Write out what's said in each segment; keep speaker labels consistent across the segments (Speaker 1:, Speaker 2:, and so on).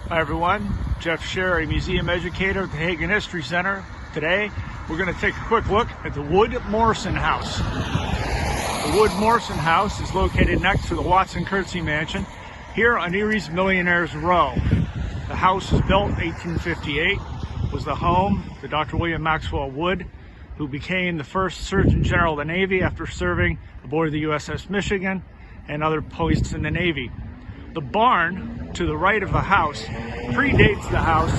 Speaker 1: Hi everyone, Jeff Sherry, Museum Educator at the Hagen History Center. Today we're going to take a quick look at the Wood-Morrison House. The Wood-Morrison House is located next to the Watson-Curtsey Mansion here on Erie's Millionaires Row. The house was built in 1858, was the home to Dr. William Maxwell Wood, who became the first Surgeon General of the Navy after serving aboard the USS Michigan and other posts in the Navy. The barn to the right of the house predates the house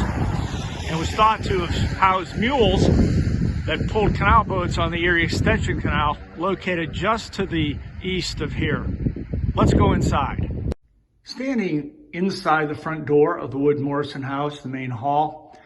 Speaker 1: and was thought to have housed mules that pulled canal boats on the Erie Extension Canal, located just to the east of here. Let's go inside. Standing inside the front door of the Wood-Morrison House, the main hall,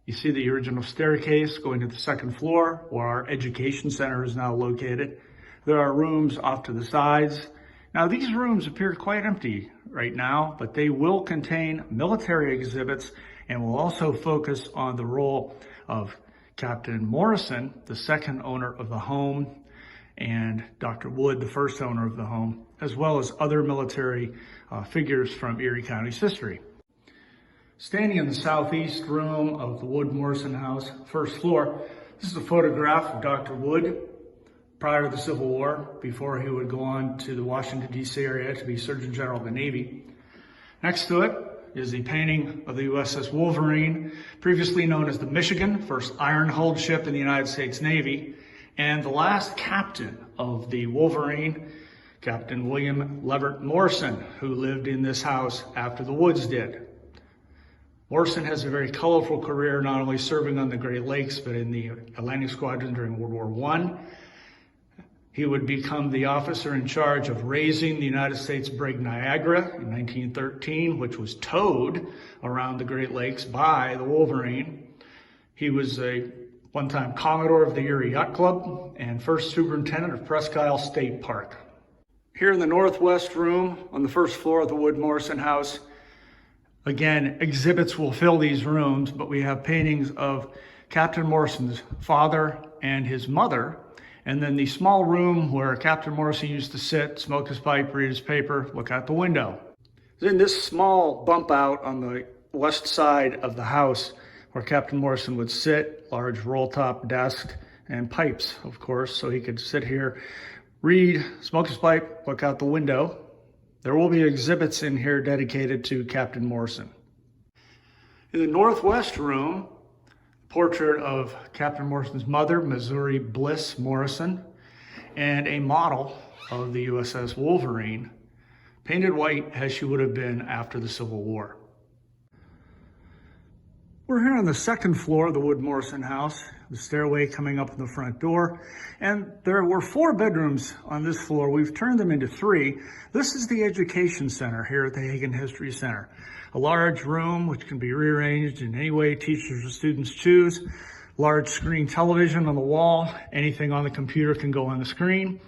Speaker 1: you see the original staircase going to the second floor where our education center is now located. There are rooms off to the sides. Now, these rooms appear quite empty right now, but they will contain military exhibits and will also focus on the role of Captain Morrison, the second owner of the home, and Dr. Wood, the first owner of the home, as well as other military figures from Erie County's history. Standing in the southeast room of the Wood-Morrison House, first floor, this is a photograph of Dr. Wood prior to the Civil War, before he would go on to the Washington, D.C. area to be Surgeon General of the Navy. Next to it is the painting of the USS Wolverine, previously known as the Michigan, first iron-hulled ship in the United States Navy, and the last captain of the Wolverine, Captain William Leverett Morrison, who lived in this house after the Woods did. Morrison has a very colorful career, not only serving on the Great Lakes, but in the Atlantic Squadron during World War I. He would become the officer in charge of raising the United States brig Niagara in 1913, which was towed around the Great Lakes by the Wolverine. He was a one-time Commodore of the Erie Yacht Club and first superintendent of Presque Isle State Park. Here in the northwest room on the first floor of the Wood-Morrison House, again, exhibits will fill these rooms, but we have paintings of Captain Morrison's father and his mother, and then the small room where Captain Morrison used to sit, smoke his pipe, read his paper, look out the window. In this small bump out on the west side of the house where Captain Morrison would sit, large roll-top desk and pipes, of course, so he could sit here, read, smoke his pipe, look out the window. There will be exhibits in here dedicated to Captain Morrison. In the northwest room, portrait of Captain Morrison's mother, Missouri Bliss Morrison, and a model of the USS Wolverine, painted white as she would have been after the Civil War. We're here on the second floor of the Wood-Morrison House, the stairway coming up in the front door, and there were 4 bedrooms on this floor. We've turned them into 3. This is the education center here at the Hagen History Center. A large room which can be rearranged in any way teachers or students choose. Large screen television on the wall. Anything on the computer can go on the screen.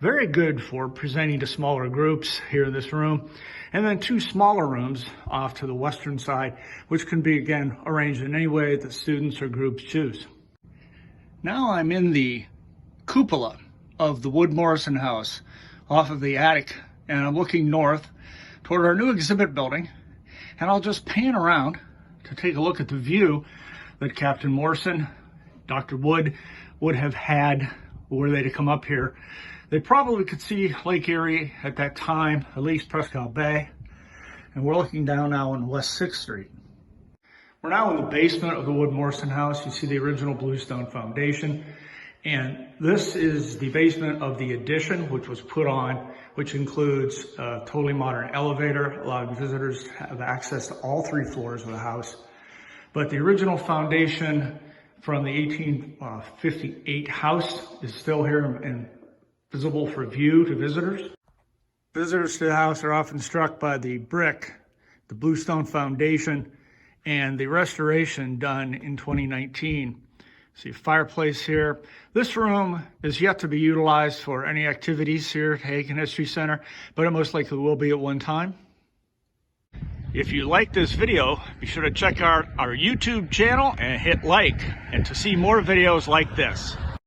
Speaker 1: Very good for presenting to smaller groups here in this room. And then 2 smaller rooms off to the western side, which can be, again, arranged in any way that students or groups choose. Now I'm in the cupola of the Wood-Morrison House off of the attic, and I'm looking north toward our new exhibit building. And I'll just pan around to take a look at the view that Captain Morrison, Dr. Wood, would have had were they to come up here. They probably could see Lake Erie at that time, at least Presque Isle Bay. And we're looking down now on West 6th Street. We're now in the basement of the Wood-Morrison House. You see the original bluestone foundation. And this is the basement of the addition, which was put on, which includes a totally modern elevator, allowing visitors to have access to all 3 floors of the house. But the original foundation from the 1858 house is still here and visible for view to visitors. Visitors to the house are often struck by the brick, the bluestone foundation, and the restoration done in 2019. See a fireplace here. This room is yet to be utilized for any activities here at Hagen History Center, but it most likely will be at one time. If you like this video, be sure to check out our YouTube channel and hit like, and to see more videos like this.